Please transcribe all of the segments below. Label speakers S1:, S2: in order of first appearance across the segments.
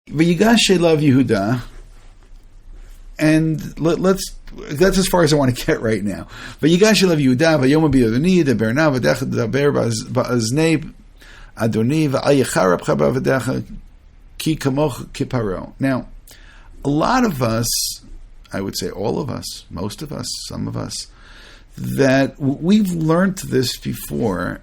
S1: Vayigash love Yehuda, and that's as far as I want to get right now. Vayigash love Yehuda, vayom b'yodoni, deber na v'decha, deber ba'aznei adoni, v'ayicharab chaba v'decha, ki kamoch ki paro. Now, a lot of us, I would say all of us, most of us, some of us, that we've learned this before,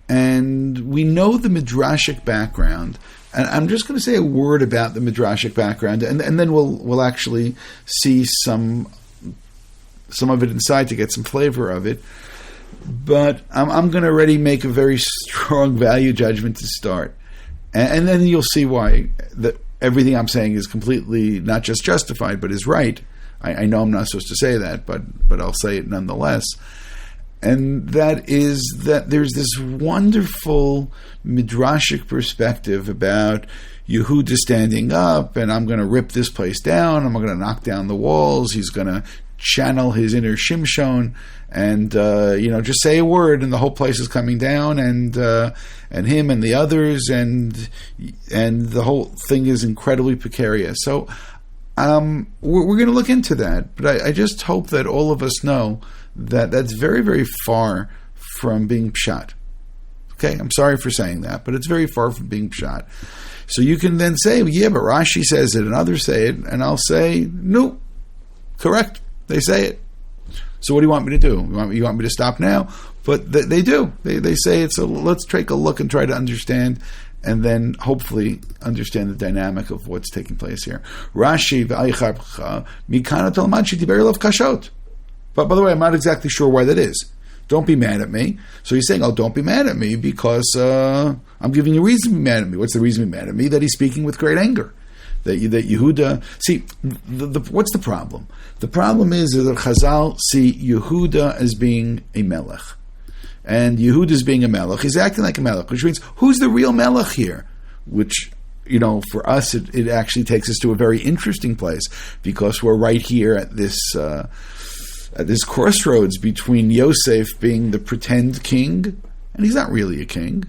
S1: and we know the midrashic background. And I'm just going to say a word about the midrashic background, and then we'll actually see some of it inside to get some flavor of it. But I'm going to already make a very strong value judgment to start, and then you'll see why everything I'm saying is completely not just justified, but is right. I know I'm not supposed to say that, but I'll say it nonetheless. And that is that there's this wonderful midrashic perspective about Yehuda standing up, and I'm going to rip this place down, I'm going to knock down the walls, he's going to channel his inner Shimshon, and just say a word and the whole place is coming down, and him and the others, and the whole thing is incredibly precarious. So we're going to look into that, but I just hope that all of us know that that's very, very far from being pshat. Okay, I'm sorry for saying that, but it's very far from being pshat. So you can then say, yeah, but Rashi says it and others say it, and I'll say, no, correct, they say it. So what do you want me to do? You want me to stop now? But they do. They say it, so let's take a look and try to understand, and then hopefully understand the dynamic of what's taking place here. Rashi, mikana talmad shetiber lov kashot. But by the way, I'm not exactly sure why that is. Don't be mad at me. So he's saying, don't be mad at me because I'm giving you a reason to be mad at me. What's the reason to be mad at me? That he's speaking with great anger. That Yehuda... See, what's the problem? The problem is that Chazal see Yehuda as being a melech. And Yehuda as being a melech. He's acting like a melech, which means, who's the real melech here? Which... for us, it actually takes us to a very interesting place because we're right here at this crossroads between Yosef being the pretend king, and he's not really a king.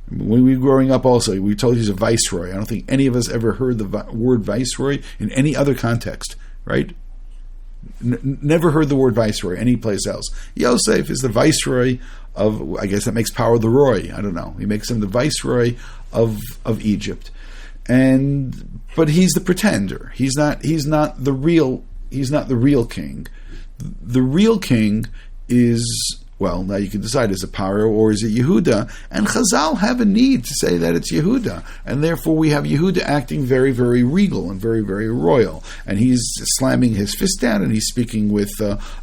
S1: When we were growing up also, we were told he's a viceroy. I don't think any of us ever heard the word viceroy in any other context, right? Never heard the word viceroy anyplace else. Yosef is the viceroy of, I guess that makes Power the Roy. I don't know. He makes him the viceroy of Egypt. But he's the pretender. He's not the real king. The real king is, well, now you can decide, is it Paro or is it Yehuda? And Chazal have a need to say that it's Yehuda. And therefore we have Yehuda acting very, very regal and very, very royal. And he's slamming his fist down and he's speaking with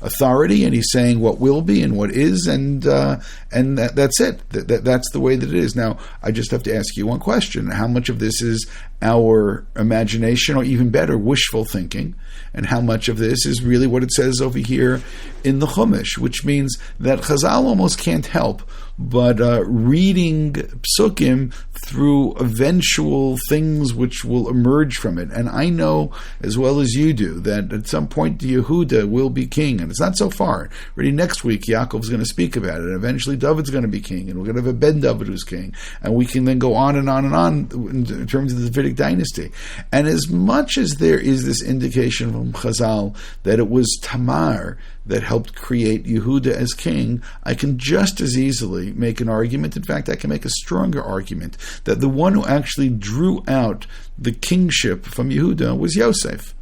S1: authority and he's saying what will be and what is, and that's it. That's the way that it is. Now, I just have to ask you one question. How much of this is our imagination, or even better, wishful thinking? And how much of this is really what it says over here in the Chumash, which means that Chazal almost can't help but reading psukim through eventual things which will emerge from it. And I know as well as you do that at some point Yehuda will be king, and it's not so far. Already next week Yaakov's going to speak about it, and eventually David's going to be king, and we're going to have a Ben David who's king, and we can then go on and on and on in terms of the Davidic dynasty. And as much as there is this indication from Chazal that it was Tamar that helped create Yehuda as king, I can just as easily make an argument, in fact I can make a stronger argument, that the one who actually drew out the kingship from Yehuda was Yosef.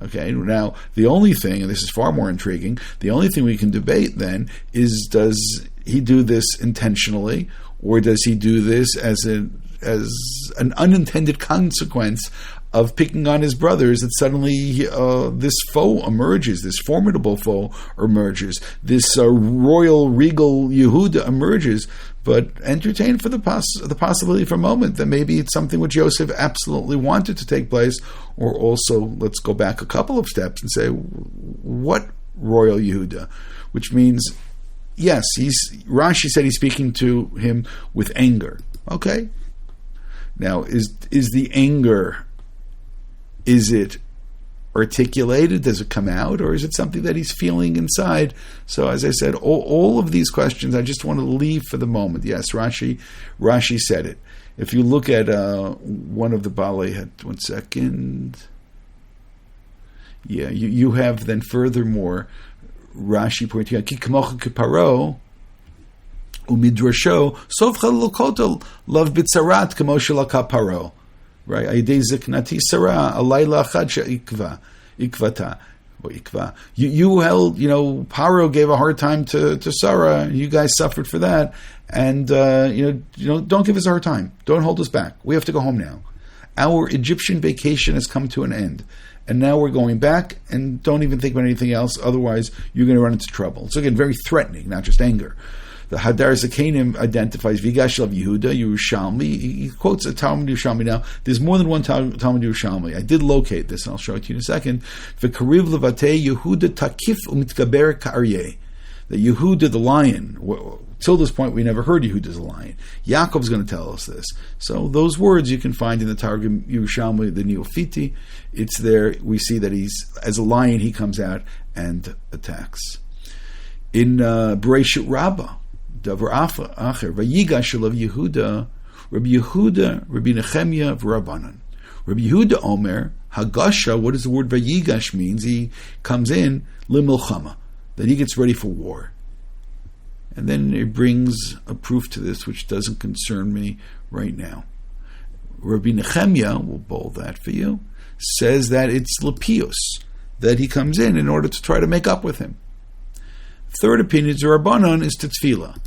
S1: Okay, now the only thing, and this is far more intriguing, the only thing we can debate then is, does he do this intentionally, or does he do this as an unintended consequence of picking on his brothers, that suddenly this foe emerges, this formidable foe emerges, this royal, regal Yehuda emerges, but entertain for the possibility for a moment that maybe it's something which Yosef absolutely wanted to take place, or also, let's go back a couple of steps and say, what royal Yehuda? Which means, yes, Rashi said he's speaking to him with anger. Okay? Now, is the anger, is it articulated? Does it come out? Or is it something that he's feeling inside? So as I said, all of these questions I just want to leave for the moment. Yes, Rashi said it. If you look at one of the Balei, 1 second. Yeah, you have then furthermore Rashi pointing out, Ki kamocha kiparo umidrasho sovcha lokota love bitzarat kamo shelaka paro. Right? Aidei ziknati sarah alayla achad ikvata. You held, Paro gave a hard time to Sarah, and you guys suffered for that. And don't give us a hard time. Don't hold us back. We have to go home now. Our Egyptian vacation has come to an end, and now we're going back. And don't even think about anything else. Otherwise, you're going to run into trouble. So again, very threatening, not just anger. The Hadar Zakanim identifies Vayigash of Yehuda, Yerushalmi. He quotes a Talmud Yerushalmi now. There's more than one Talmud Yerushalmi. I did locate this, and I'll show it to you in a second. V'kariv levate Yehuda takif umitgaber ka'aryeh. The Yehuda, the lion. Till this point, we never heard Yehuda's a lion. Yaakov's going to tell us this. So those words you can find in the Targum Yerushalmi, the Neofiti. It's there. We see that as a lion, he comes out and attacks. In Bereshit Rabbah, Davar Acher, Vayigash of Yehuda, Rabbi Yehuda, Rabbi Nechemia, V'Rabbanan. Rabbi Yehuda Omer, Hagasha, what does the word Vayigash means? He comes in, Limilchama, that he gets ready for war. And then it brings a proof to this, which doesn't concern me right now. Rabbi Nechemia, we'll bold that for you, says that it's Lepius, that he comes in order to try to make up with him. Third opinion, Rabbanon, is to tefillah.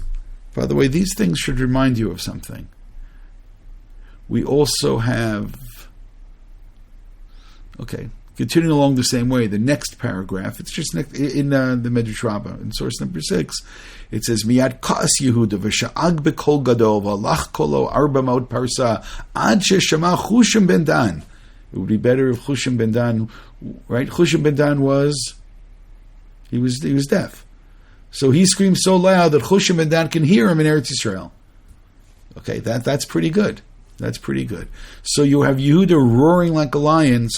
S1: By the way, these things should remind you of something. We also have, continuing along the same way, the next paragraph, it's just in the Medrash Rabbah, in source number 6, it says, Miyad ka'as Yehuda v'sha'ag b'kol gadol v'alach kolo arba maot parsa ad sheshama Chushim ben Dan. It would be better if Chushim ben Dan, right? Chushim ben Dan he was deaf. So he screams so loud that Chushim ben Dan can hear him in Eretz Yisrael. Okay, that's pretty good. That's pretty good. So you have Yehuda roaring like a lion.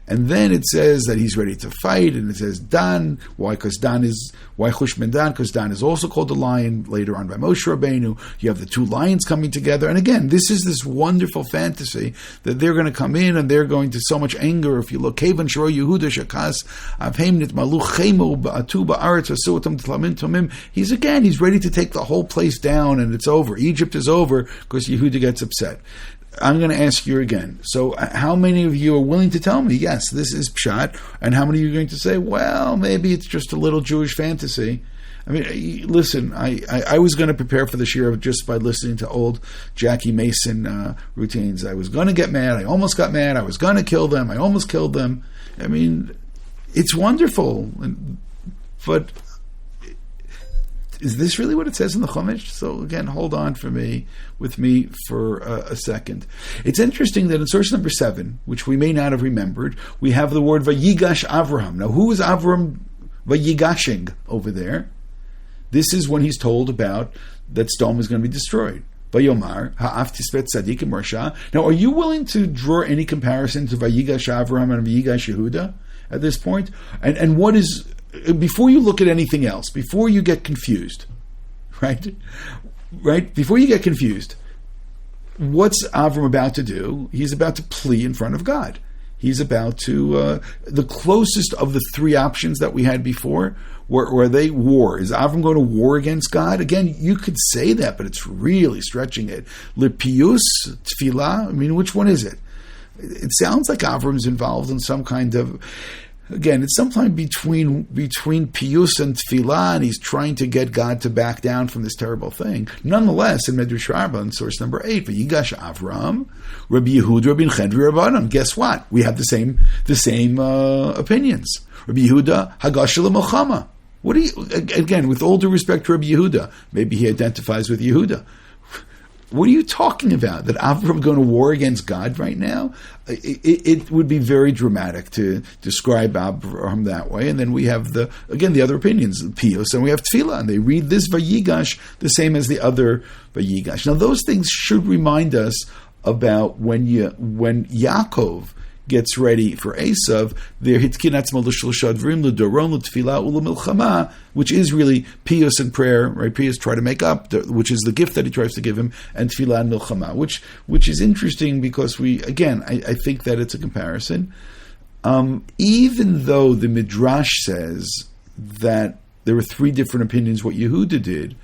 S1: And then it says that he's ready to fight, and it says Dan. Why? Why Chush ben Dan? Because Dan is also called a lion later on by Moshe Rabbeinu. You have the two lions coming together, and again, this is this wonderful fantasy that they're going to come in and they're going to so much anger. If you look, Kevan Shro Yehuda Shakas Avheim Nitmalu Chemo Ba'atu Ba'aretz Asuatam Tlamin Tomim. He's ready to take the whole place down, and it's over. Egypt is over because Yehuda gets upset. I'm going to ask you again. So how many of you are willing to tell me, yes, this is Pshat, and how many of you are going to say, well, maybe it's just a little Jewish fantasy? I mean, listen, I was going to prepare for this year just by listening to old Jackie Mason routines. I was going to get mad. I almost got mad. I was going to kill them. I almost killed them. I mean, it's wonderful. But is this really what it says in the Chumash? So again, hold on with me for a second. It's interesting that in source number 7, which we may not have remembered, we have the word Vayigash Avraham. Now, who is Avram Vayigashing over there? This is when he's told about that Sodom is going to be destroyed. Vayomar ha'af tispet tzadikim rasha. Now, are you willing to draw any comparison to Vayigash Avraham and Vayigash Yehuda at this point? And what is... Before you look at anything else, before you get confused, right? Before you get confused, what's Avram about to do? He's about to plea in front of God. He's about to, the closest of the 3 options that we had before, were they war? Is Avram going to war against God? Again, you could say that, but it's really stretching it. Lepius, tefillah, I mean, which one is it? It sounds like Avram's involved in some kind of... Again, it's sometime between Piyus and Tefillah, and he's trying to get God to back down from this terrible thing. Nonetheless, in Medrash Rabbah, in source number 8, Vayigash Avram, Rabbi Yehuda, Rabbi Nechemia, Rabbanan. Guess what? We have the same opinions. Rabbi Yehuda, Hagasha L'Mochama. What do you? Again, with all due respect to Rabbi Yehuda, maybe he identifies with Yehuda. What are you talking about? That Avram going to war against God right now? It would be very dramatic to describe Avram that way. And then we have the other opinions, Piyos, and we have Tefillah, and they read this Vayigash the same as the other Vayigash. Now those things should remind us about when Yaakov gets ready for Esav, which is really piyus and prayer, right? Piyus try to make up, which is the gift that he tries to give him, and tefillah and milchama, which is interesting because I think that it's a comparison. Even though the Midrash says that there were three different opinions what Yehuda did,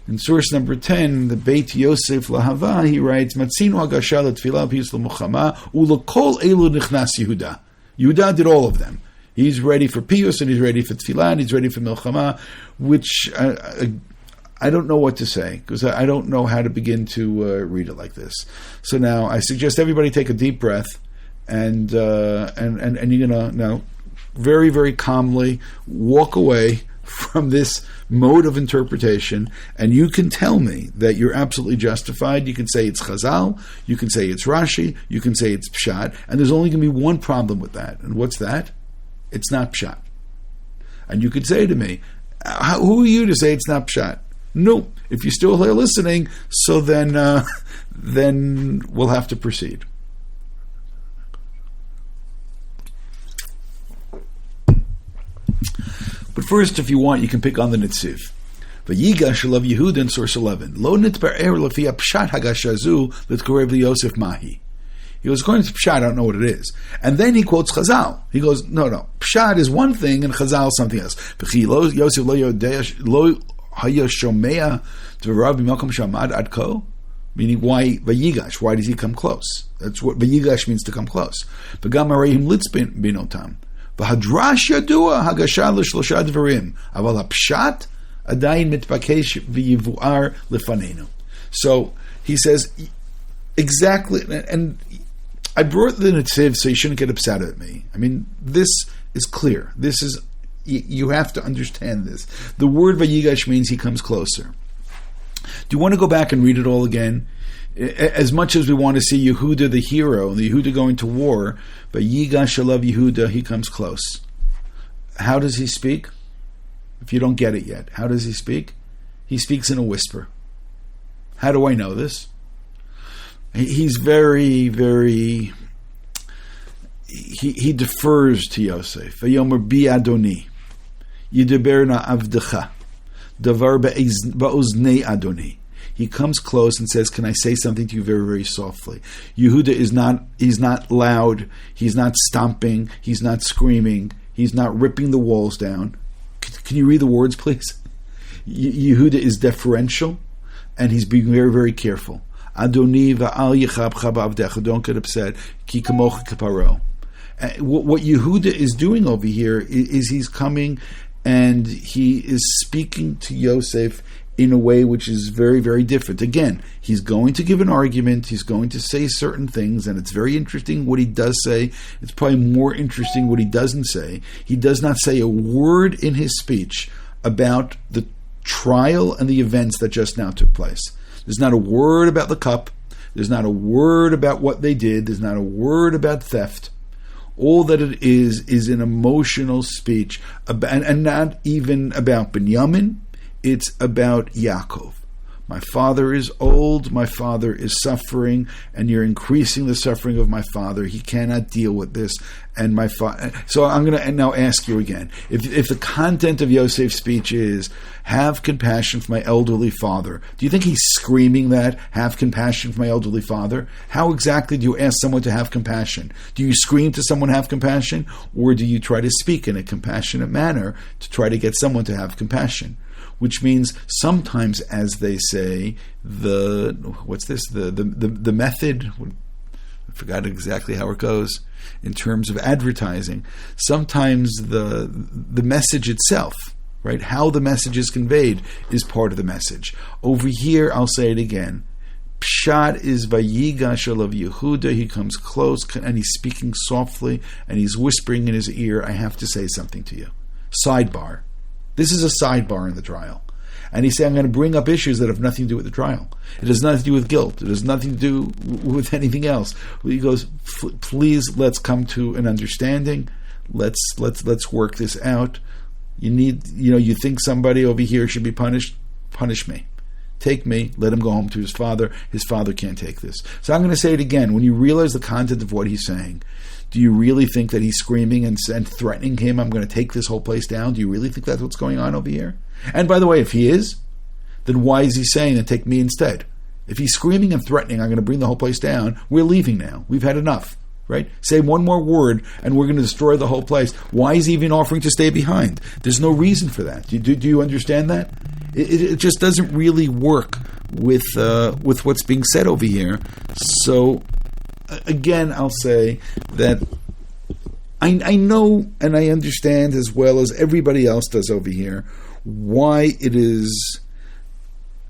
S1: in source number 10, the Beit Yosef Lahava, he writes, Matzinu hagasha letfilah piyus l'muchama ulekol elu nichnas Yehuda. Yehuda did all of them. He's ready for piyus, and he's ready for tefillah, and he's ready for milchama, which I don't know what to say, because I don't know how to begin to read it like this. So now I suggest everybody take a deep breath, and you're gonna now very, very calmly walk away from this mode of interpretation, and you can tell me that you're absolutely justified. You can say it's Chazal, you can say it's Rashi, you can say it's Pshat, and there's only going to be one problem with that. And what's that? It's not Pshat. And you could say to me, who are you to say it's not Pshat? No. If you're still here listening, so then we'll have to proceed. But first, if you want, you can pick on the Nitziv. Vayigash love Yehuda in source 11. Lo nitbar'er lefia pshat hagashazu l'tkorev liYosef mahi. He goes, according to Pshat, I don't know what it is. And then he quotes Chazal. He goes, no. Pshat is one thing and Chazal is something else. Yosef lo haya shomea d'varav b'malkom shamad ad ko. Meaning, why Vayigash? Why does he come close? That's what Vayigash means, to come close. V'gam hareihim litzbin binotam. V'hadrash yadua hagasha l'shlosha dvarim. Aval hapshat adayin mitbakesh v'yivuar lefanenu. So he says exactly, and I brought the Netziv so you shouldn't get upset at me. I mean, this is clear. This is, you have to understand this. The word Vayigash means he comes closer. Do you want to go back and read it all again? As much as we want to see Yehuda the hero, the Yehuda going to war, Vayigash alav Yehuda, he comes close. How does he speak? If you don't get it yet, how does he speak? He speaks in a whisper. How do I know this? He's very, very, he defers to Yosef. Vayomer bi Adoni, yidaberna avdecha, davar ba'oznei Adoni. He comes close and says, can I say something to you very, very softly? Yehuda he's not loud, he's not stomping, he's not screaming, he's not ripping the walls down. Can you read the words, please? Yehuda is deferential, and he's being very, very careful. Adoni va'al yichab chabavdecha. Don't get upset. Ki kamocha kaparo. What Yehuda is doing over here is he's coming and he is speaking to Yosef in a way which is very, very different. Again, he's going to give an argument, he's going to say certain things, and it's very interesting what he does say. It's probably more interesting what he doesn't say. He does not say a word in his speech about the trial and the events that just now took place. There's not a word about the cup. There's not a word about what they did. There's not a word about theft. All that it is an emotional speech, and not even about Binyamin. It's about Yaakov. My father is old, my father is suffering, and you're increasing the suffering of my father. He cannot deal with this. And my father. So I'm going to now ask you again. If the content of Yosef's speech is, have compassion for my elderly father, do you think he's screaming that? Have compassion for my elderly father? How exactly do you ask someone to have compassion? Do you scream to someone, have compassion? Or do you try to speak in a compassionate manner to try to get someone to have compassion? Which means sometimes, as they say, the method, I forgot exactly how it goes in terms of advertising. Sometimes the message itself, right, how the message is conveyed, is part of the message. Over here, I'll say it again. Pshat is Vayigash alav Yehuda. He comes close and he's speaking softly and he's whispering in his ear, I have to say something to you. Sidebar. This is a sidebar in the trial. And he said, I'm going to bring up issues that have nothing to do with the trial. It has nothing to do with guilt. It has nothing to do with anything else. He goes, please, let's come to an understanding. Let's work this out. You think somebody over here should be punished? Punish me. Take me, let him go home to his father. His father can't take this. So I'm going to say it again. When you realize the content of what he's saying, Do you really think that he's screaming and threatening him, I'm going to take this whole place down? Do you really think that's what's going on over here? And by the way, if he is, then why is he saying, and take me instead? If he's screaming and threatening, I'm going to bring the whole place down, we're leaving now. We've had enough, right? Say one more word and we're going to destroy the whole place. Why is he even offering to stay behind? There's no reason for that. Do you understand that? It just doesn't really work with what's being said over here. So, again, I'll say that I know and I understand as well as everybody else does over here why it is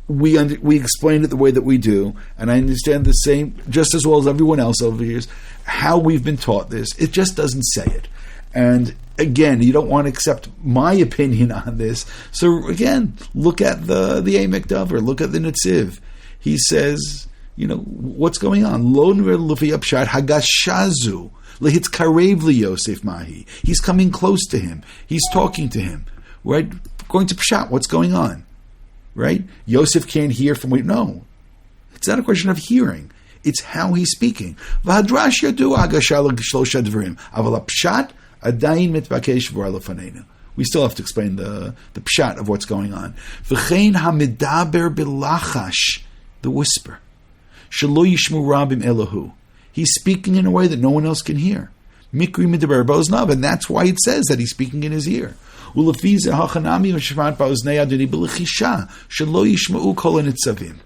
S1: we explain it the way that we do, and I understand the same just as well as everyone else over here how we've been taught this. It just doesn't say it. And again, you don't want to accept my opinion on this. So again, look at the Emek Dover, look at the Netziv. He says, what's going on? Lo nir lufi apshat hagashazu lehitz karev li Yosef mahi. He's coming close to him. He's talking to him. Right? Going to pshat. What's going on? Right? Yosef can't hear from no. It's not a question of hearing. It's how he's speaking. V'hadrash yadu hagasha l'shlosha dvarim. Aval apshat adayin mitbakesh v'ar lefanenu. We still have to explain the pshat of what's going on. V'chein hamidaber bilachash, the whisper. Shelo yishmu rabim elohu. He's speaking in a way that no one else can hear. Mikri midaber boznav, and that's why it says that he's speaking in his ear. Ulefize hachanami v'shvat ba'oznei adoni b'lechisha shelo yishma'u kol hanitzavim.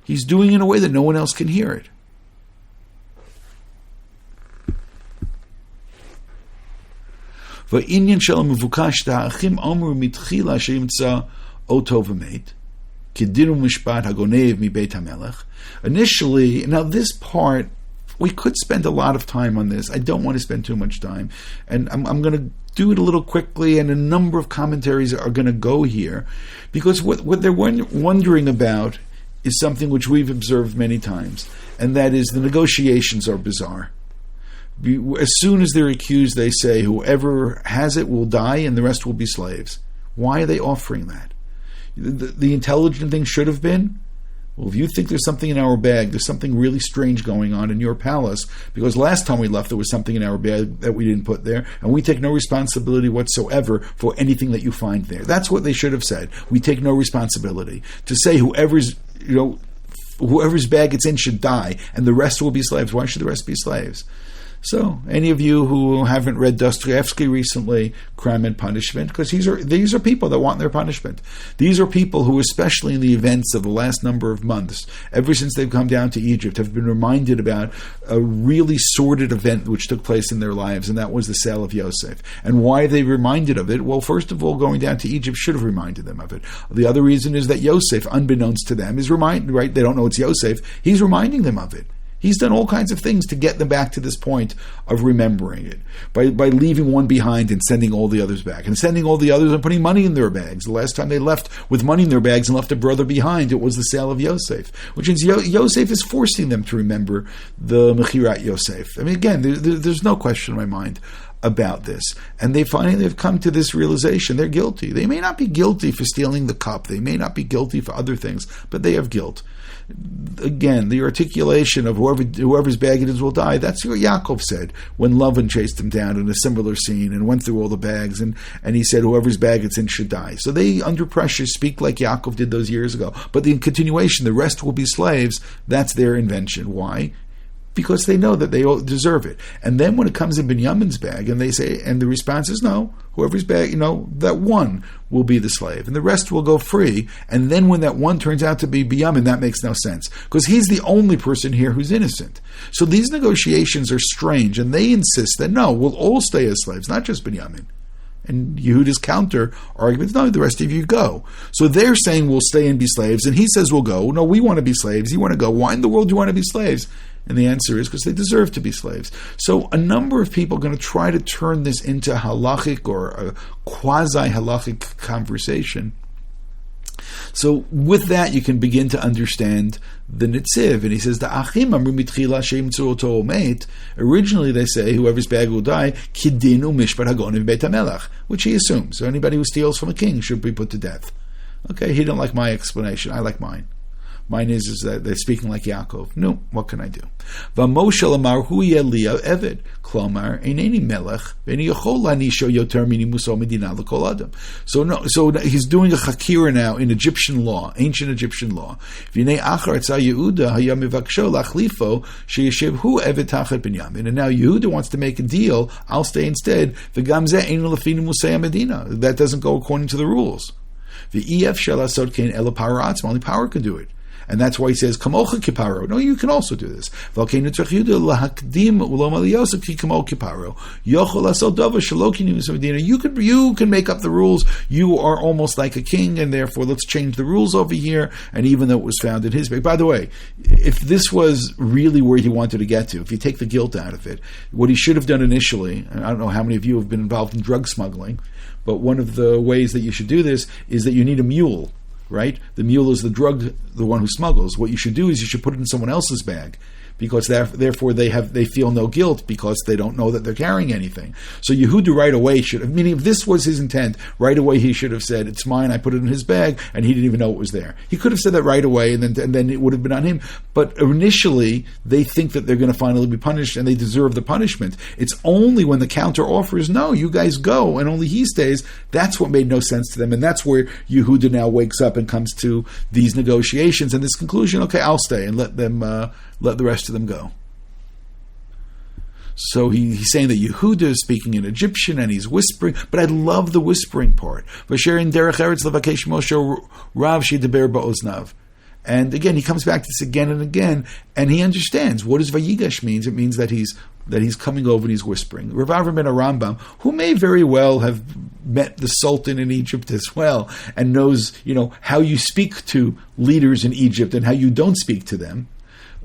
S1: He's doing it in a way that no one else can hear it. Va'inyan shel mevukash ta'achim omru mitchila sheimtza oto v'meit kidinu mishpat hagonev mi beit hamelech. Initially, now this part, we could spend a lot of time on this. I don't want to spend too much time. And I'm going to do it a little quickly, and a number of commentaries are going to go here. Because what they're wondering about is something which we've observed many times, and that is the negotiations are bizarre. As soon as they're accused, they say whoever has it will die and the rest will be slaves. Why are they offering that? The intelligent thing should have been, well, if you think there's something in our bag, there's something really strange going on in your palace, because last time we left there was something in our bag that we didn't put there, and we take no responsibility whatsoever for anything that you find there. That's what they should have said. We take no responsibility. To say whoever's bag it's in should die, and the rest will be slaves. Why should the rest be slaves? So, any of you who haven't read Dostoevsky recently, Crime and Punishment, because these are people that want their punishment. These are people who, especially in the events of the last number of months, ever since they've come down to Egypt, have been reminded about a really sordid event which took place in their lives, and that was the sale of Yosef. And why are they reminded of it? Well, first of all, going down to Egypt should have reminded them of it. The other reason is that Yosef, unbeknownst to them, is reminded, right? They don't know it's Yosef. He's reminding them of it. He's done all kinds of things to get them back to this point of remembering it. By leaving one behind and sending all the others back. And sending all the others and putting money in their bags. The last time they left with money in their bags and left a brother behind, it was the sale of Yosef. Which means Yosef is forcing them to remember the Mechirat Yosef. I mean, again, there's no question in my mind about this. And they finally have come to this realization. They're guilty. They may not be guilty for stealing the cup. They may not be guilty for other things, but they have guilt. Again, the articulation of whoever's bag it is will die. That's what Yaakov said when Lavan chased him down in a similar scene and went through all the bags, and he said whoever's bag it's in should die. So they, under pressure, speak like Yaakov did those years ago. But the continuation, the rest will be slaves, that's their invention. Why? Because they know that they all deserve it. And then when it comes in Binyamin's bag, and they say, and the response is no, whoever's bag, that one will be the slave, and the rest will go free. And then when that one turns out to be Binyamin, that makes no sense, because he's the only person here who's innocent. So these negotiations are strange, and they insist that no, we'll all stay as slaves, not just Binyamin. And Yehuda's counter argument is, no, the rest of you go. So they're saying we'll stay and be slaves, and he says we'll go. No, we want to be slaves. You want to go. Why in the world do you want to be slaves? And the answer is because they deserve to be slaves. So a number of people are going to try to turn this into halachic or a quasi-halachic conversation. So with that, you can begin to understand the Netziv. And he says, the Achim amru mitchila sheimtzu oto omet. Originally they say, whoever's bag will die, kidinu mishpat hagonim beit hamelech, which he assumes. So anybody who steals from a king should be put to death. Okay, he didn't like my explanation. I like mine. Mine is that they're speaking like Yaakov. No, what can I do? V'Moshe amar hu Elia eved klomar eineni melech v'eni yochol lanisho yoter mini muso medina l'kol adam. So he's doing a chakira now in Egyptian law, ancient Egyptian law. V'nei achar tzah Yehuda hayam mivaksho lachlifo sheyeshev hu eved tachat Binyamin. And now Yehuda wants to make a deal. I'll stay instead. V'gam zeh einu lefinu musei medina. That doesn't go according to the rules. V'ef shelasot kein ela paro atzma. Only power can do it. And that's why he says, Kamocha kiparo. No, you can also do this. You can make up the rules. You are almost like a king, and therefore let's change the rules over here. And even though it was found in his bag. By the way, if this was really where he wanted to get to, if you take the guilt out of it, what he should have done initially, and I don't know how many of you have been involved in drug smuggling, but one of the ways that you should do this is that you need a mule. Right? The mule is the drug, the one who smuggles. What you should do is you should put it in someone else's bag, because therefore they feel no guilt because they don't know that they're carrying anything. So Yehuda right away should have, meaning if this was his intent, right away he should have said, it's mine, I put it in his bag, and he didn't even know it was there. He could have said that right away, and then it would have been on him. But initially, they think that they're going to finally be punished, and they deserve the punishment. It's only when the counter offers, no, you guys go, and only he stays, that's what made no sense to them, and that's where Yehuda now wakes up and comes to these negotiations and this conclusion, okay, I'll stay and let the rest of them go. So he's saying that Yehuda is speaking in Egyptian and he's whispering, but I love the whispering part. And again, he comes back to this again and again, and he understands what does Vayigash means. It means that he's coming over and he's whispering. Rav Avram ben Rambam, who may very well have met the Sultan in Egypt as well, and knows, how you speak to leaders in Egypt and how you don't speak to them.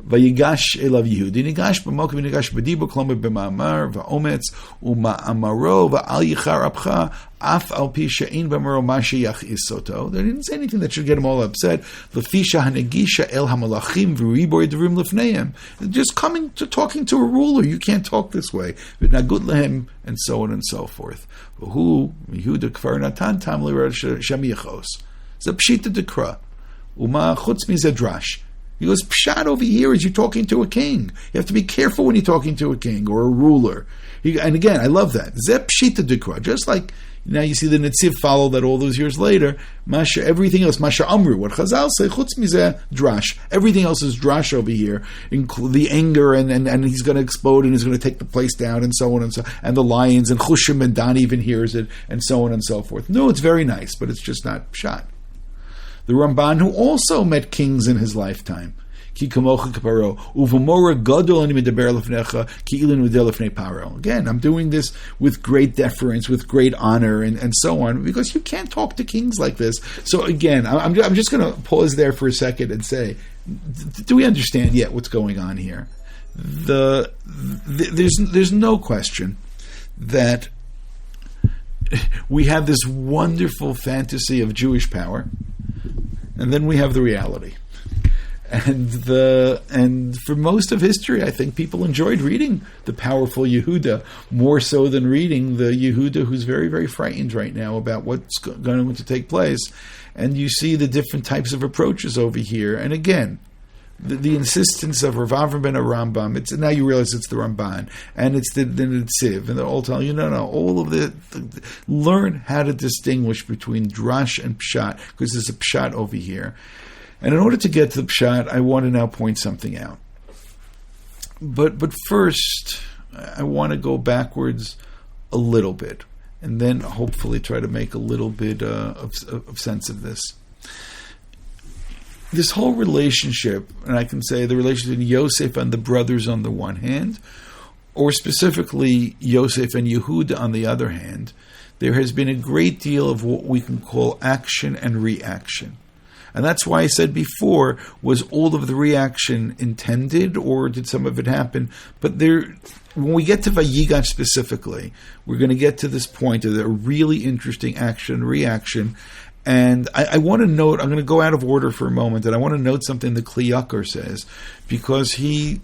S1: Vayigash elav Yehudi nigash b'mokim nigash b'dibo klomer b'ma'amar va'ometz u'ma'amaro va'al yichar apcha af al pi she'ein b'amaro ma sheyach isoto. They didn't say anything that should get him all upset. Lefisha hanegisha el hamalachim v'riboy devrim lefneim. Just talking to a ruler, you can't talk this way. V'nagut lehem, and so on and so forth. V'hu Yehuda kfar natan tam l'rad shem yichos. It's a pshita dekra. Uma chutz mizeh drash. He goes, pshat over here is you're talking to a king. You have to be careful when you're talking to a king or a ruler. And again, I love that. Zeh pshita dekra. Just like now you see the Netziv follow that all those years later. Masha, everything else, Masha Amru, what Chazal say, chutz mizeh drash. Everything else is drash over here. The anger and he's going to explode and he's going to take the place down and so on and so on. And the lions and Chushim and Dan even hears it and so on and so forth. No, it's very nice, but it's just not pshat. The Ramban, who also met kings in his lifetime, again, I'm doing this with great deference, with great honor, and so on, because you can't talk to kings like this. So again, I'm just going to pause there for a second and say, do we understand yet what's going on here? There's no question that we have this wonderful fantasy of Jewish power, and then we have the reality. And for most of history, I think people enjoyed reading the powerful Yehuda more so than reading the Yehuda who's very, very frightened right now about what's going to take place. And you see the different types of approaches over here. And again, the insistence of Rav Avram ben Rambam, now you realize it's the Ramban, and it's the Netziv, and they're all telling you, no, all of learn how to distinguish between drash and pshat, because there's a pshat over here. And in order to get to the pshat, I want to now point something out. But first, I want to go backwards a little bit, and then hopefully try to make a little bit of sense of this. This whole relationship, and I can say the relationship between Yosef and the brothers on the one hand, or specifically Yosef and Yehuda on the other hand, there has been a great deal of what we can call action and reaction. And that's why I said before, was all of the reaction intended, or did some of it happen? But when we get to Vayigash specifically, we're going to get to this point of a really interesting action and reaction. And I want to note, I'm going to go out of order for a moment, and I want to note something that Kli Yakar says, because he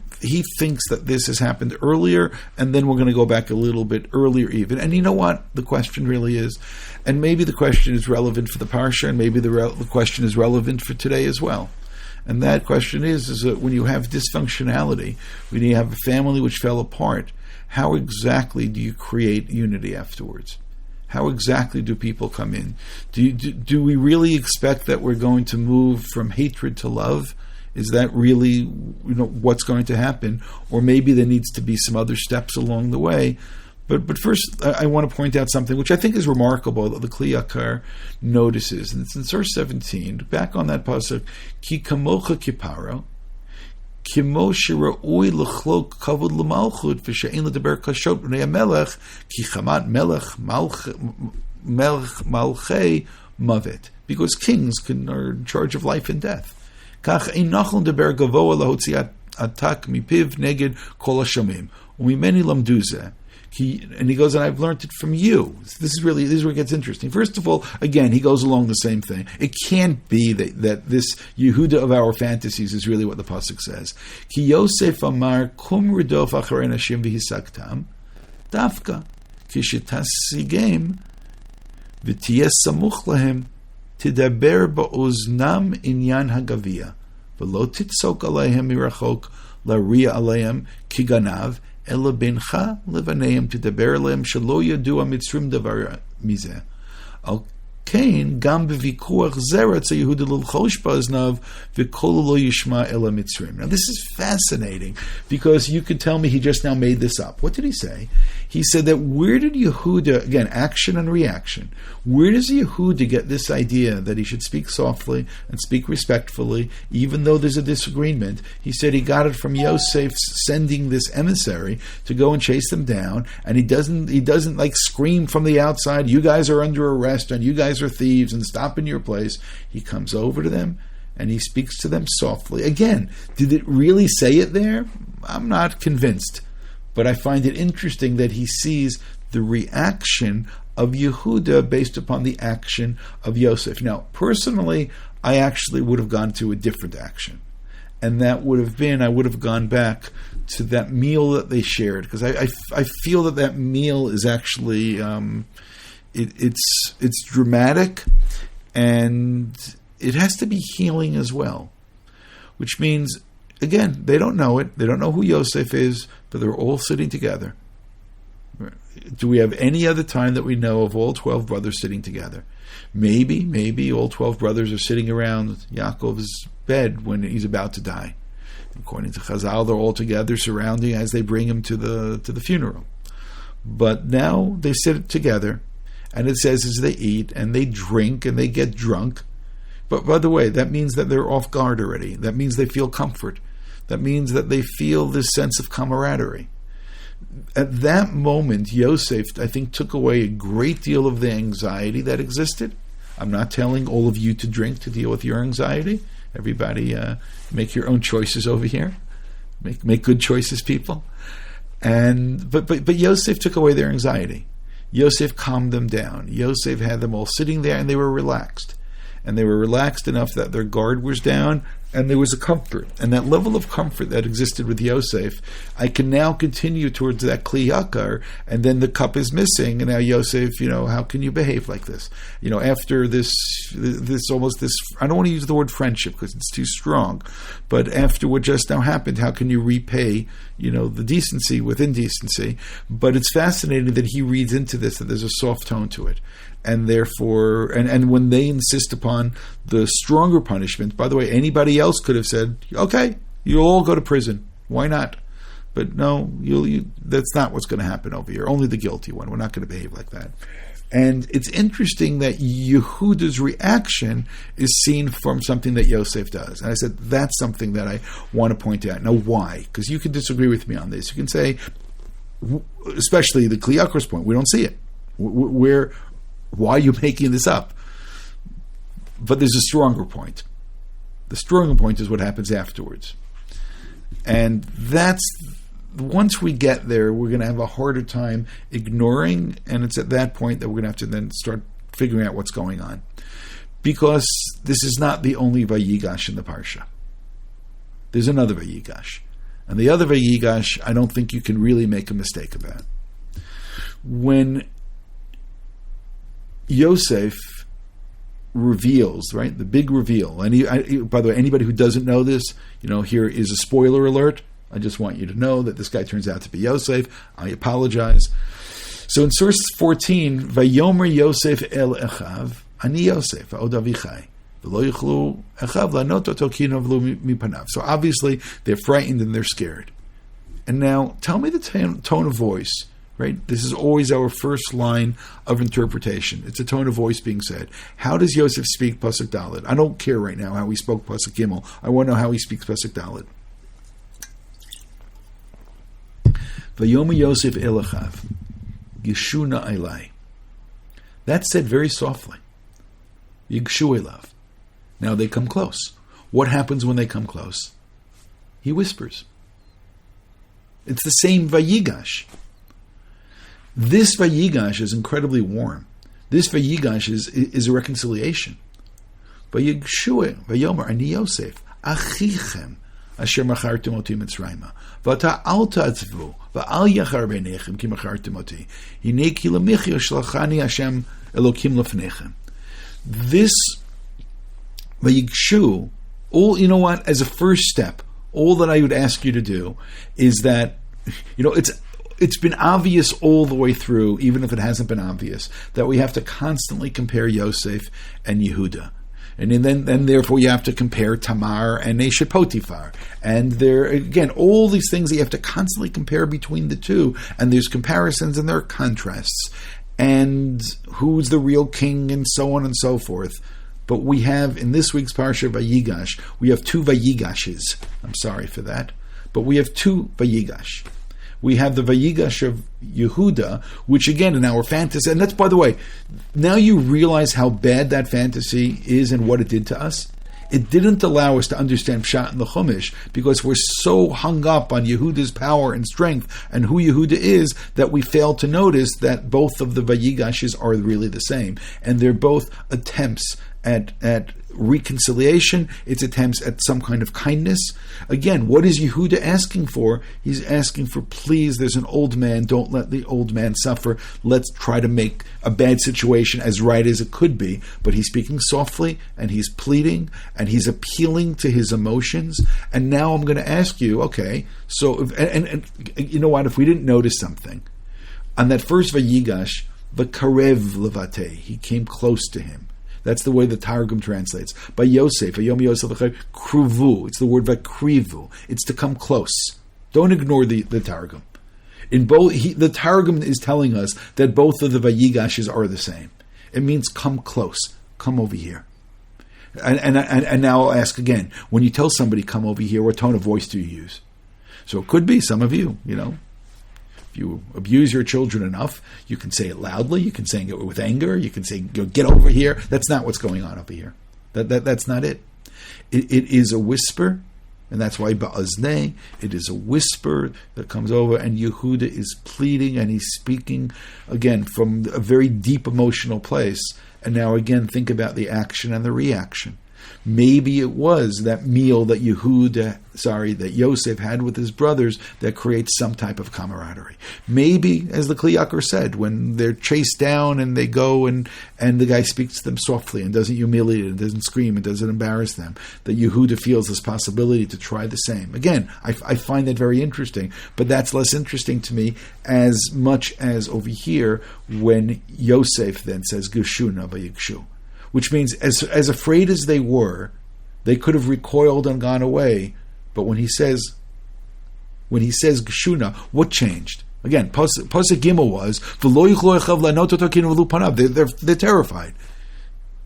S1: thinks that this has happened earlier, and then we're going to go back a little bit earlier even. And you know what the question really is? And maybe the question is relevant for the Parsha, and maybe the question is relevant for today as well. And that question is that when you have dysfunctionality, when you have a family which fell apart, how exactly do you create unity afterwards? How exactly do people come in? Do we really expect that we're going to move from hatred to love? Is that really what's going to happen? Or maybe there needs to be some other steps along the way. But first, I want to point out something which I think is remarkable that the Kli Yakar notices, and it's in verse 17, back on that pasuk, Ki kamocha kiparo, kimo shira'oi l'chlok kavod l'malchut v'she'en l'daber kashot b'nei hamelech ki chamat melech malchei mavet. Because kings are in charge of life and death. Kach ein nachon daber gavoa lahotziat atak mipiv neged kol hashomim. Umimeni lamdu zeh. And he goes, and I've learned it from you. This is where it gets interesting. First of all, again, he goes along the same thing. It can't be that this Yehuda of our fantasies is really what the pasuk says. Ki Yosef amar kum ridof acharei nashim v'hisaktam dafka kishetassigem v'tiyeh samuch lahem tidaber ba'oznam inyan hagavia v'lo titzok aleihem mirachok la'riya aleihem ki ganav Ela bencha levaneim tidaber lehem shelo yadu hamitzrim davar mizeh. Al kain gam bevikuach zeretz Yehuda l'chosh ba'oznav v'kol lo yishma ela mitzrim. Now this is fascinating because you could tell me he just now made this up. What did he say? He said that where did Yehuda, again, action and reaction, where does Yehuda get this idea that he should speak softly and speak respectfully, even though there's a disagreement? He said he got it from Yosef sending this emissary to go and chase them down, and he doesn't like scream from the outside, you guys are under arrest and you guys are thieves and stop in your place. He comes over to them and he speaks to them softly. Again, did it really say it there? I'm not convinced. But I find it interesting that he sees the reaction of Yehuda based upon the action of Yosef. Now, personally, I actually would have gone to a different action. And that would have been, I would have gone back to that meal that they shared. Because I feel that meal is actually, it's dramatic, and it has to be healing as well. Which means, again, they don't know it. They don't know who Yosef is, but they're all sitting together. Do we have any other time that we know of all 12 brothers sitting together? Maybe all 12 brothers are sitting around Yaakov's bed when he's about to die. According to Chazal, they're all together surrounding as they bring him to the funeral. But now they sit together, and it says as they eat and they drink and they get drunk. But by the way, that means that they're off guard already. That means they feel comfort. That means that they feel this sense of camaraderie. At that moment, Yosef, I think, took away a great deal of the anxiety that existed. I'm not telling all of you to drink to deal with your anxiety. Everybody make your own choices over here. Make good choices, people. But Yosef took away their anxiety. Yosef calmed them down. Yosef had them all sitting there, and they were relaxed. And they were relaxed enough that their guard was down, and there was a comfort. And that level of comfort that existed with Yosef, I can now continue towards that Kli Yakar, and then the cup is missing, and now Yosef, how can you behave like this? After this almost this, I don't want to use the word friendship because it's too strong, but after what just now happened, how can you repay, the decency with indecency? But it's fascinating that he reads into this, that there's a soft tone to it. And therefore, and when they insist upon the stronger punishment, by the way, anybody else could have said, okay, you'll all go to prison. Why not? But no, that's not what's going to happen over here. Only the guilty one. We're not going to behave like that. And it's interesting that Yehuda's reaction is seen from something that Yosef does. And I said, that's something that I want to point out. Now, why? Because you can disagree with me on this. You can say, especially the Kli Yakar's point, we don't see it. Why are you making this up? But there's a stronger point. The stronger point is what happens afterwards. And once we get there, we're going to have a harder time ignoring, and it's at that point that we're going to have to then start figuring out what's going on. Because this is not the only Vayigash in the Parsha. There's another Vayigash. And the other Vayigash, I don't think you can really make a mistake about. When Yosef reveals, right? The big reveal. And by the way, anybody who doesn't know this, here is a spoiler alert. I just want you to know that this guy turns out to be Yosef. I apologize. So in source 14, Vayomer Yosef el Echav, Ani Yosef, Od Avichai. So obviously they're frightened and they're scared. And now tell me the tone of voice, right? This is always our first line of interpretation. It's a tone of voice being said. How does Yosef speak Pasuk Dalet? I don't care right now how he spoke Pasuk Gimel. I want to know how he speaks Pasuk Dalet. Vayomer Yosef el Echav, Yeshuna Elai. That's said very softly. Yigshu Elav. Now they come close. What happens when they come close? He whispers. It's the same Vayigash. This Vayigash is incredibly warm. This Vayigash is a reconciliation. Vayigshu Vayomer Ani Yosef Achichem Asher machartem oti Mitzrayma v'ata al ta'atzvu v'al yachar b'nechem ki machartem oti hinei ki lemichya shlachani Hashem Elokim lefnechem. This Vayigshu, as a first step, all that I would ask you to do is that, it's been obvious all the way through, even if it hasn't been obvious, that we have to constantly compare Yosef and Yehuda. And then therefore you have to compare Tamar and Eshet Potiphar. And there, again, all these things that you have to constantly compare between the two, and there's comparisons and there are contrasts. And who's the real king and so on and so forth. But we have, in this week's Parsha Vayigash, we have two Vayigashes. I'm sorry for that. But we have two Vayigash. We have the Vayigash of Yehuda, which again in our fantasy, and that's, by the way, now you realize how bad that fantasy is and what it did to us. It didn't allow us to understand Pshat in the Chumash because we're so hung up on Yehuda's power and strength and who Yehuda is that we fail to notice that both of the Vayigashes are really the same. And they're both attempts at reconciliation. It's attempts at some kind of kindness. Again, what is Yehuda asking for? He's asking for, please, there's an old man, don't let the old man suffer. Let's try to make a bad situation as right as it could be. But he's speaking softly, and he's pleading, and he's appealing to his emotions. And now I'm going to ask you, okay, so, and you know what, if we didn't notice something, on that first Vayigash, V'karev levate, he came close to him. That's the way the Targum translates. By Yosef, Vayom Yosef Kruvu. It's the word Vakrivu. It's to come close. Don't ignore the Targum. In both, the Targum is telling us that both of the Vayigashes are the same. It means come close. Come over here. And now I'll ask again. When you tell somebody come over here, what tone of voice do you use? So it could be some of you, you abuse your children enough, you can say it loudly, you can say it with anger, you can say, get over here. That's not what's going on over here. That's not it. It is a whisper, and that's why ba'aznei, it is a whisper that comes over, and Yehuda is pleading, and he's speaking, again, from a very deep emotional place. And now again, think about the action and the reaction. Maybe it was that meal that that Yosef had with his brothers that creates some type of camaraderie. Maybe, as the Kli Yakar said, when they're chased down and they go and the guy speaks to them softly and doesn't humiliate and doesn't scream and doesn't embarrass them, that Yehuda feels this possibility to try the same. Again, I find that very interesting, but that's less interesting to me as much as over here when Yosef then says, Geshuna vayigshu. Which means, as afraid as they were, they could have recoiled and gone away. But when he says Geshuna, what changed? Again, Pasuk Gimel was V'lo yichlo echav la'anot oto ki nivlu panav. They're terrified.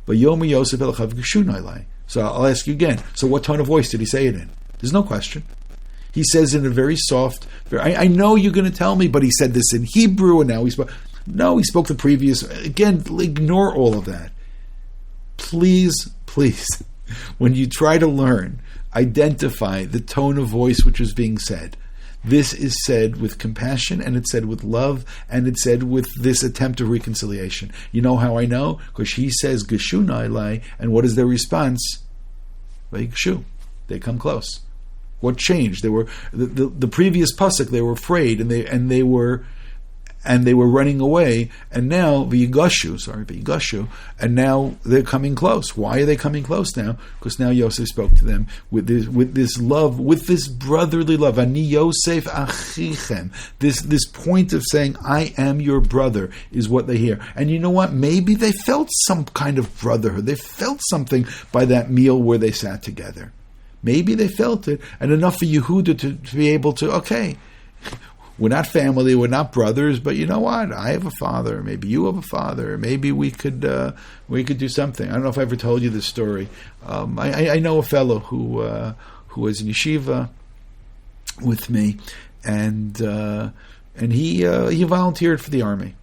S1: Vayomer Yosef el echav Geshuna elai. So I'll ask you again. So what tone of voice did he say it in? There's no question. He says in a very soft. I know you're going to tell me, but he said this in Hebrew, and now he spoke. No, he spoke the previous. Again, ignore all of that. Please, when you try to learn, identify the tone of voice which is being said. This is said with compassion, and it's said with love, and it's said with this attempt of reconciliation. You know how I know? Because he says, Geshuna elai, and what is their response? Vayigshu. They come close. What changed? They were the previous pasuk. They were afraid, and they were and they were running away, and now Vayigashu, and now they're coming close. Why are they coming close now? Because now Yosef spoke to them with this love, with this brotherly love. Ani Yosef achichem. This point of saying, I am your brother, is what they hear. And you know what? Maybe they felt some kind of brotherhood. They felt something by that meal where they sat together. Maybe they felt it, and enough for Yehuda to be able to, okay, we're not family, we're not brothers, but you know what? I have a father. Maybe you have a father. Maybe we could do something. I don't know if I ever told you this story. I know a fellow who was in yeshiva with me, and he volunteered for the army.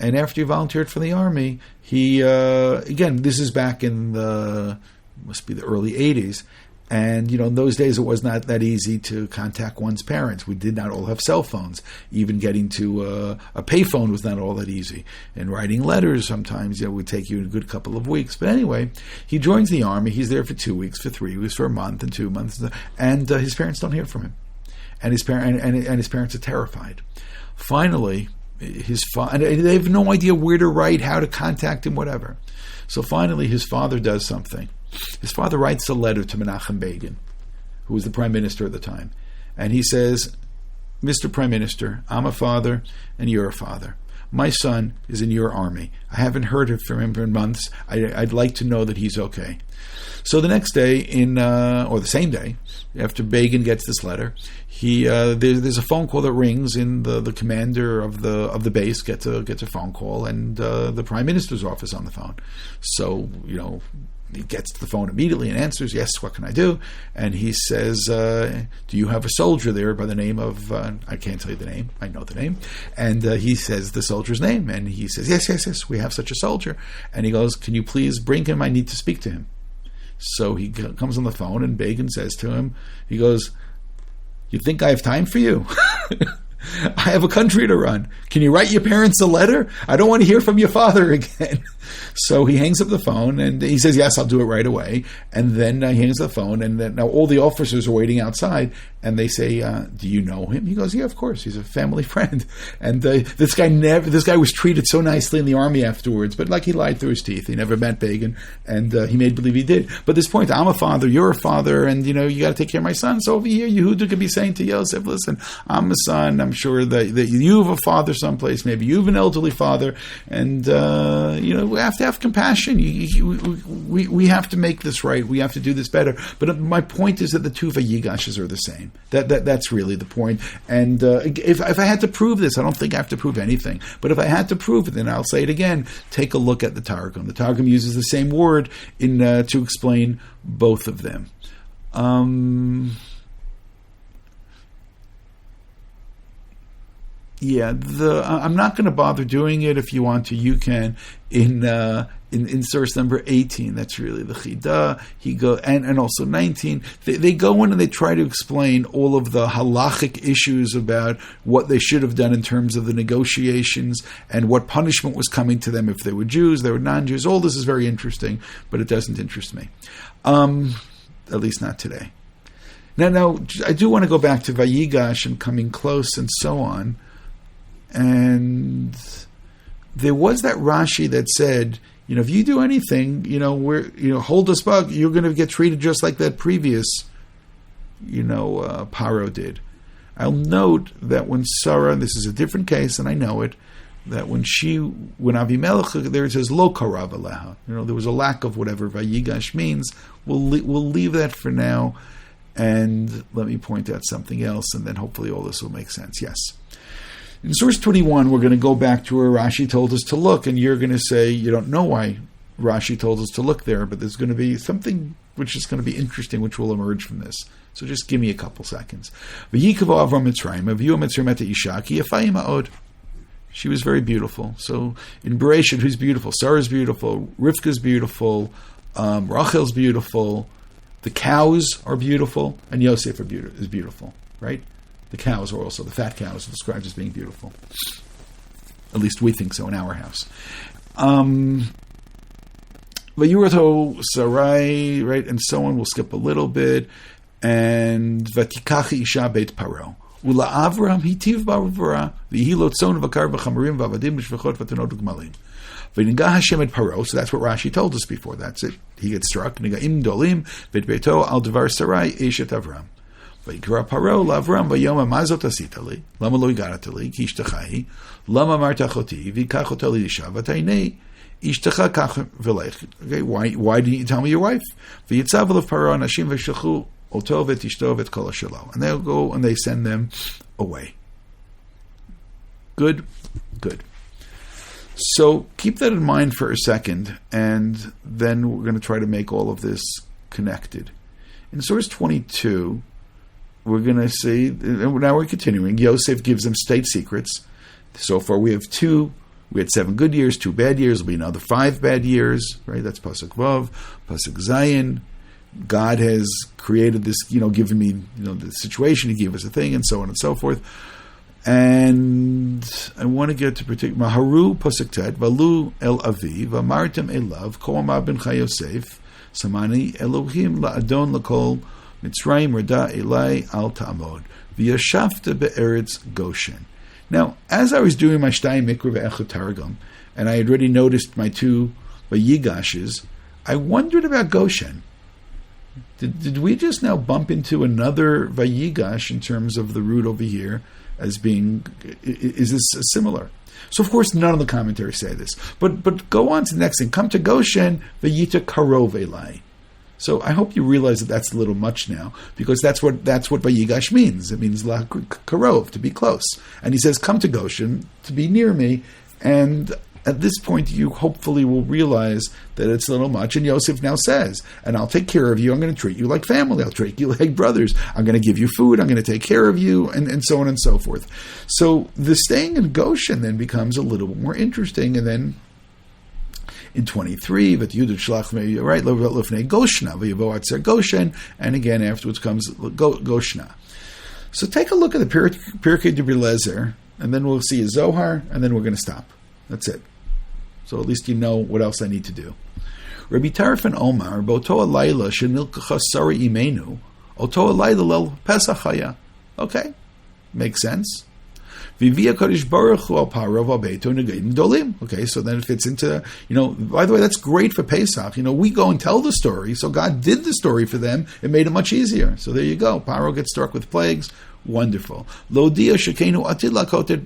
S1: And after he volunteered for the army, he again, this is back in must be the early 80s. And, in those days it was not that easy to contact one's parents. We did not all have cell phones. Even getting to a payphone was not all that easy. And writing letters sometimes, would take you a good couple of weeks. But anyway, he joins the army. He's there for 2 weeks, for 3 weeks, for a month and 2 months. And his parents don't hear from him. And his parents are terrified. Finally, and they have no idea where to write, how to contact him, whatever. So finally, his father does something. His father writes a letter to Menachem Begin, who was the prime minister at the time. And he says, Mr. Prime Minister, I'm a father and you're a father. My son is in your army. I haven't heard from him for months. I'd like to know that he's okay. So the next day, or the same day, after Begin gets this letter, there's a phone call that rings, and the commander of the base gets a phone call, and the prime minister's office on the phone. So he gets to the phone immediately and answers, yes, what can I do? And he says, do you have a soldier there by the name of, I can't tell you the name, I know the name. And he says the soldier's name. And he says, yes, we have such a soldier. And he goes, can you please bring him? I need to speak to him. So he comes on the phone, and Begin says to him, he goes, you think I have time for you? I have a country to run. Can you write your parents a letter? I don't want to hear from your father again. So he hangs up the phone, and he says, yes, I'll do it right away. And then he hangs up the phone, and then now all the officers are waiting outside, and they say, do you know him? He goes, yeah, of course. He's a family friend. And this guy was treated so nicely in the army afterwards, but like he lied through his teeth. He never met Begin, and he made believe he did. But this point, I'm a father, you're a father, and you got to take care of my son. So over here, Yehuda could be saying to Yosef, listen, I'm a son. I'm sure that you have a father someplace. Maybe you have an elderly father, and we have to have compassion. We have to make this right. We have to do this better. But my point is that the two Vayigashes are the same. That's really the point. And if I had to prove this, I don't think I have to prove anything. But if I had to prove it, then I'll say it again. Take a look at the Targum. The Targum uses the same word to explain both of them. I'm not going to bother doing it. If you want to, you can. In source number 18, that's really the Chidah. And also 19. They go in and they try to explain all of the halachic issues about what they should have done in terms of the negotiations and what punishment was coming to them if they were Jews, they were non-Jews. All this is very interesting, but it doesn't interest me. At least not today. Now, I do want to go back to Vayigash and coming close and so on. And there was that Rashi that said, if you do anything, hold us back, you're going to get treated just like that previous, Paro did. I'll note that when Sarah, this is a different case, and I know it, that when Avimelech, there it says, lo karav aleha. There was a lack of whatever Vayigash means. We'll leave that for now, and let me point out something else, and then hopefully all this will make sense. Yes. In source 21, we're going to go back to where Rashi told us to look, and you're going to say you don't know why Rashi told us to look there, but there's going to be something which is going to be interesting, which will emerge from this. So just give me a couple seconds. She was very beautiful. So in Bereshit, who's beautiful? Sarah's beautiful. Rivka's beautiful. Rachel's beautiful. The cows are beautiful, and Yosef is beautiful, right? The cows are also, the fat cows are described as being beautiful. At least we think so in our house. Vayurato Sarai, right, and so on. We'll skip a little bit. And Vatikachi Isha Beit Paro. Ula Avram hitiv ba'avra v'hi lo tzon v'kar v'chamarim v'avadim v'shvechot v'tanot v'gmalim. V'nigah Hashem et Paro. So that's what Rashi told us before. That's it. He gets struck. Nigaim dolim v'tbeito al devar sarai eshet Avram. V'yikra Paro l'Avram v'yom amazot asitali lama lo igaratali ki ishtachai lama martachoti v'kach otali isha v'tainei ishtacha kach v'lech. Okay, why didn't you tell me your wife? V'yitzav of Paro anashim v'shachu oto v'tishto v'tkol shelo. And they'll go and they send them away. Good. So keep that in mind for a second, and then we're going to try to make all of this connected. In source 22, we're going to see, now we're continuing, Yosef gives them state secrets. So far we have 2. We had 7 good years, 2 bad years. There'll be another 5 bad years, right? That's Pasuk Vav, Pasuk Zayin. God has created this, given me, the situation. He gave us a thing, and so on and so forth. And I want to get to particular Maharu Pasuk Tet Valu El Avi Vamartem Elav Koamah Ben Chayosef Samani Elohim LaAdon LaKol Mitzrayim Rada Elai Al Ta'amod V'yashafta Be'eretz Goshen. Now, as I was doing my Shtayim Mikra Ve'echot Targum, and I had already noticed my 2 Vayigashes, I wondered about Goshen. Did we just now bump into another Vayigash in terms of the root over here? As being, is this similar? So of course none of the commentaries say this, but go on to the next thing. Come to Goshen v'yita karov elai. So I hope you realize that that's a little much now, because that's what Vayigash means. It means la karov, to be close. And he says, come to Goshen, to be near me. And at this point, you hopefully will realize that it's a little much. And Yosef now says, and I'll take care of you. I'm going to treat you like family. I'll treat you like brothers. I'm going to give you food. I'm going to take care of you, and so on and so forth. So the staying in Goshen then becomes a little bit more interesting. And then in 23, right, Lifnei Goshna, V'yavo Atzer Goshen, and again afterwards comes Goshna. So take a look at the Pirkei de Belezer, and then we'll see a Zohar, and then we're going to stop. That's it. So at least you know what else I need to do. Rabbi Tarfon Omar, Boto Alayla Shenilkacha Sari Imenu, Oto Alayla Lel Pesachaya. Okay, makes sense. Vivia Kodesh Baruch Hu Al Paro Vabeto Negaidim Dolim. Okay, so then it fits into, by the way, that's great for Pesach. We go and tell the story, so God did the story for them. It made it much easier. So there you go. Paro gets struck with plagues. Wonderful. Lodia Shekenu Atid Lakoted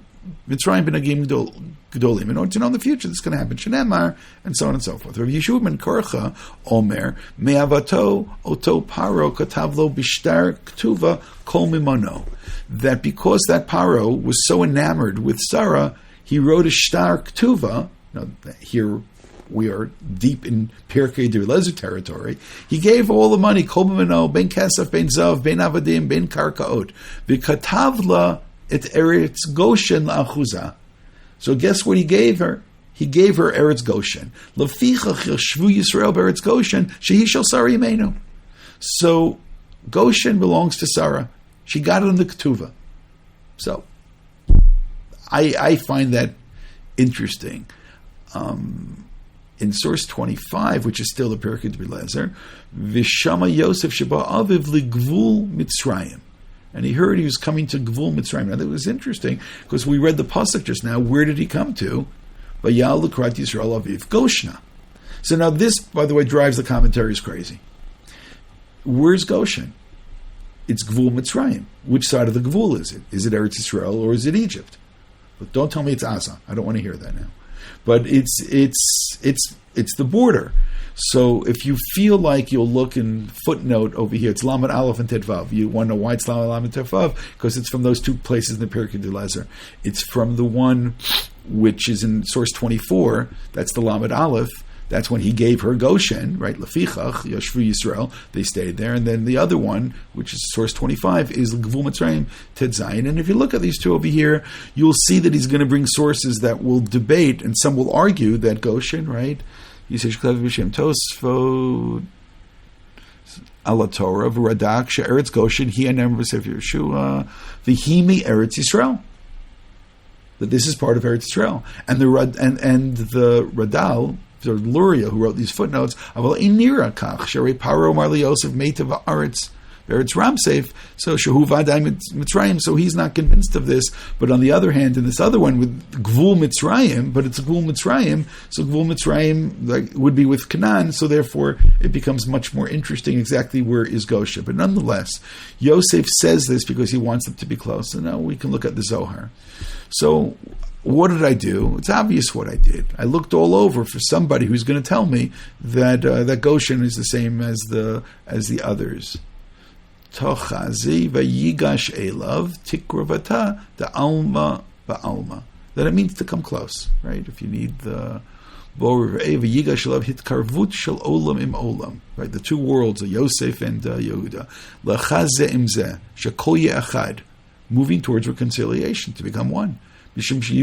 S1: Mitzrayim Benagim Gedolim. In order to know in the future this is going to happen, Shenemar, and so on and so forth. Rabbi Yeshua ben Korcha Omer Me'avato Oto Paro Katavlo Bishtar Ktuva Kol Mimano. That because that Paro was so enamored with Sarah, he wrote a Shtar Ktuva. Now here we are deep in Pirkei de Belezer territory. He gave all the money, Kol Mimano, Ben Kesef, Ben Zav, Ben Avadim, Ben Karkaot, V'Katavla Et Eretz Goshen La'achuza. So guess what he gave her? He gave her Eretz Goshen. Lefichach Yashvu Yisrael Be'eretz Goshen Shehi Shel Sarah Yimenu. So Goshen belongs to Sarah. She got it in the Ketuvah. So I find that interesting. In source 25, which is still the Pirkei de Belezer, Vishama Yosef Sheba Aviv Ligvul Mitzrayim. And he heard he was coming to Gvul Mitzrayim. Now that was interesting, because we read the pasuk just now. Where did he come to? Vayal L'Krat Yisrael Aviv Goshna. So now this, by the way, drives the commentaries crazy. Where's Goshen? It's Gvul Mitzrayim. Which side of the Gvul is it? Is it Eretz Yisrael or is it Egypt? But don't tell me it's Asa. I don't want to hear that now. But it's the border. So if you feel like you'll look in footnote over here, it's Lamed Aleph and Tetvav. You want to know why it's Lamed Aleph and Tetvav? Because it's from those 2 places in the Pirkei de Belezer. It's from the one which is in source 24. That's the Lamed Aleph. That's when he gave her Goshen, right? Lefichach, Yashvu Yisrael. They stayed there. And then the other one, which is source 25, is Gvul Mitzrayim, Ted Zayin. And if you look at these 2 over here, you'll see that he's going to bring sources that will debate, and some will argue that Goshen, right? Yisesh Klav B'Shem Tosfot Ala Torah V'Radak She'eretz Goshen Hi Anem V'Sefer Yeshua V'Himi Eretz Yisrael. That this is part of Eretz Yisrael, and the Radal, the Luria, who wrote these footnotes, Aval Inira Kach Sherei Paro Marli Yosef Meita V'Aretz Eretz Ramsef, so Shehu Vadai Mitzrayim, so he's not convinced of this. But on the other hand, in this other one with Gvul Mitzrayim, but it's Gvul Mitzrayim, so Gvul Mitzrayim would be with Canaan, so therefore it becomes much more interesting exactly where is Goshen. But nonetheless, Yosef says this because he wants them to be close. And now we can look at the Zohar. So what did I do? It's obvious what I did. I looked all over for somebody who's going to tell me that that Goshen is the same as the others. Tochazi vayigash elav tikravata the alma ba'alma. That it means to come close, right? If you need the vayigash elav hitkarvut shel olam im olam, right? The two worlds, Yosef and Yehuda. Lachaze imzeh shekol ye'achad, moving towards reconciliation to become one. This is like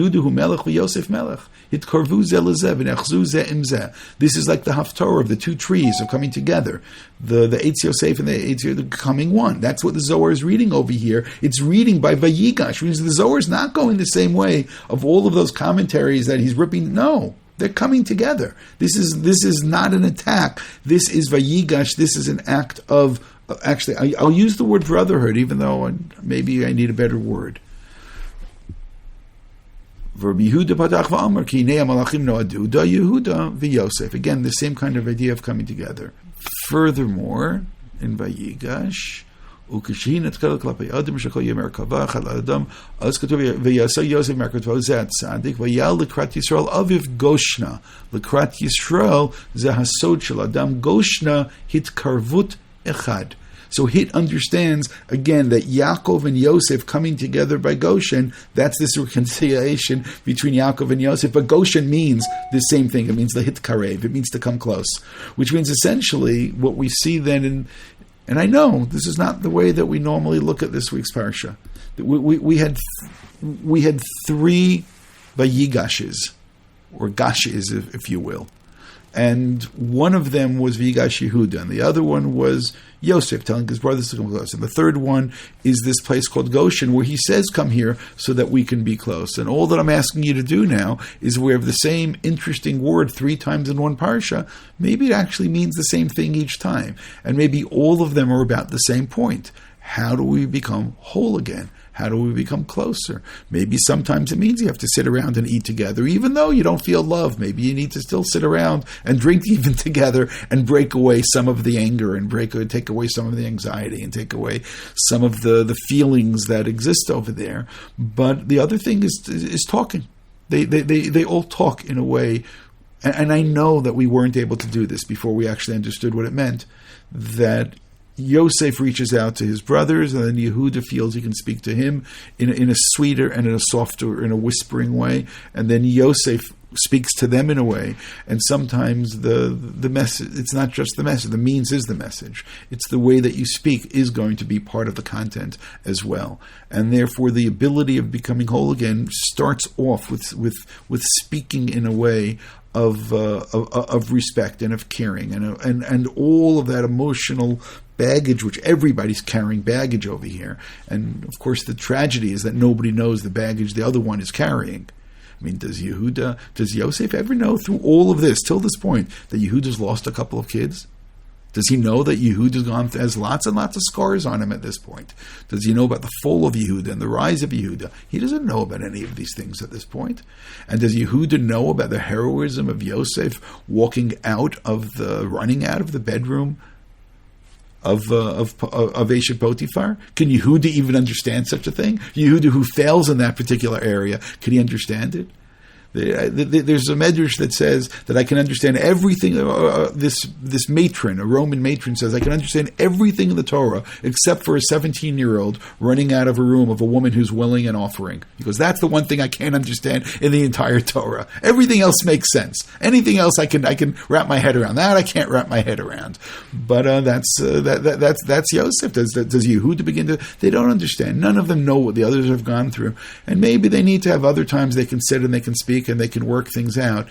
S1: the haftorah of the two trees of coming together. The Eitz Yosef and the Eitz Yehuda becoming one. That's what the Zohar is reading over here. It's reading by Vayigash, which means the Zohar is not going the same way of all of those commentaries that he's ripping. No, they're coming together. This is not an attack. This is Vayigash. This is an act of, actually, I'll use the word brotherhood, even though maybe I need a better word. Rabbi Yehuda patach v'amar ki hinei hamalachim noadu da Yehuda v'Yosef. Again, the same kind of idea of coming together. Furthermore, in Vayigash, ukeshin etkal klapei adam shekol yemer kavach al adam az katuv v'yasa Yosef merkatvo zeh tzadik v'yal lekrat Yisrael aviv goshna. Lekrat Yisrael zeh hasod shel adam goshna hitkarvut echad. So Hit understands, again, that Yaakov and Yosef coming together by Goshen, that's this reconciliation between Yaakov and Yosef. But Goshen means the same thing. It means the Hit Karev. It means to come close. Which means essentially what we see then, and I know this is not the way that we normally look at this week's Parsha. We had three Vayigashes, or Gashes, if you will. And one of them was Vayigash Yehuda, and the other one was Yosef telling his brothers to come close. And the third one is this place called Goshen, where he says, come here so that we can be close. And all that I'm asking you to do now is we have the same interesting word 3 times in one Parsha. Maybe it actually means the same thing each time. And maybe all of them are about the same point. How do we become whole again? How do we become closer? Maybe sometimes it means you have to sit around and eat together, even though you don't feel love. Maybe you need to still sit around and drink even together and break away some of the anger and take away some of the anxiety and take away some of the feelings that exist over there. But the other thing is talking. They all talk in a way, and I know that we weren't able to do this before we actually understood what it meant, that Yosef reaches out to his brothers, and then Yehuda feels he can speak to him in a sweeter and in a softer, in a whispering way, and then Yosef speaks to them in a way. And sometimes the message, it's not just the message, the means is the message. It's the way that you speak is going to be part of the content as well. And therefore the ability of becoming whole again starts off with speaking in a way of respect and of caring and all of that emotional baggage, which everybody's carrying baggage over here. And of course the tragedy is that nobody knows the baggage the other one is carrying. I mean, does Yosef ever know through all of this, till this point, that Yehuda's lost a couple of kids? Does he know that Yehuda has lots and lots of scars on him at this point? Does he know about the fall of Yehuda and the rise of Yehuda? He doesn't know about any of these things at this point. And does Yehuda know about the heroism of Yosef running out of the bedroom of Eshet Potiphar? Can Yehuda even understand such a thing? Yehuda, who fails in that particular area, can he understand it? There's a medrash that says that I can understand everything. This matron, a Roman matron, says I can understand everything in the Torah except for a 17-year-old running out of a room of a woman who's willing and offering. Because that's the one thing I can't understand in the entire Torah. Everything else makes sense. Anything else I can wrap my head around. That I can't wrap my head around. But that's Yosef. Does Yehuda begin to? They don't understand. None of them know what the others have gone through, and maybe they need to have other times they can sit and they can speak and they can work things out.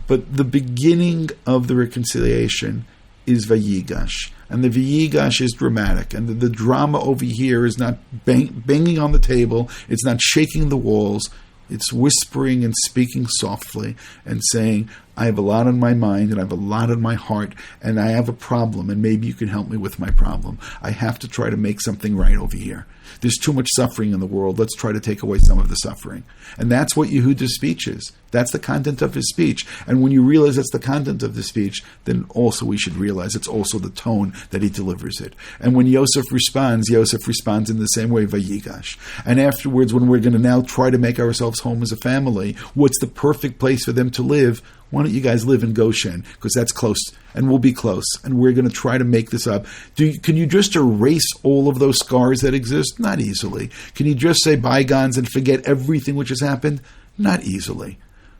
S1: But the beginning of the reconciliation is Vayigash. And the Vayigash is dramatic. And the drama over here is not banging on the table. It's not shaking the walls. It's whispering and speaking softly and saying, I have a lot on my mind and I have a lot on my heart and I have a problem and maybe you can help me with my problem. I have to try to make something right over here. There's too much suffering in the world. Let's try to take away some of the suffering. And that's what Yehuda's speech is. That's the content of his speech. And when you realize that's the content of the speech, then also we should realize it's also the tone that he delivers it. And when Yosef responds in the same way, Vayigash. And afterwards, when we're going to now try to make ourselves home as a family, what's the perfect place for them to live? Why don't you guys live in Goshen? Because that's close, and we'll be close, and we're going to try to make this up. Can you just erase all of those scars that exist? Not easily. Can you just say bygones and forget everything which has happened? Not easily.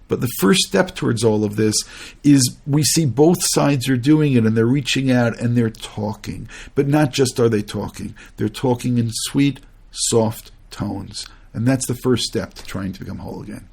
S1: But the first step towards all of this is we see both sides are doing it, and they're reaching out, and they're talking. But not just are they talking. They're talking in sweet, soft tones. And that's the first step to trying to become whole again.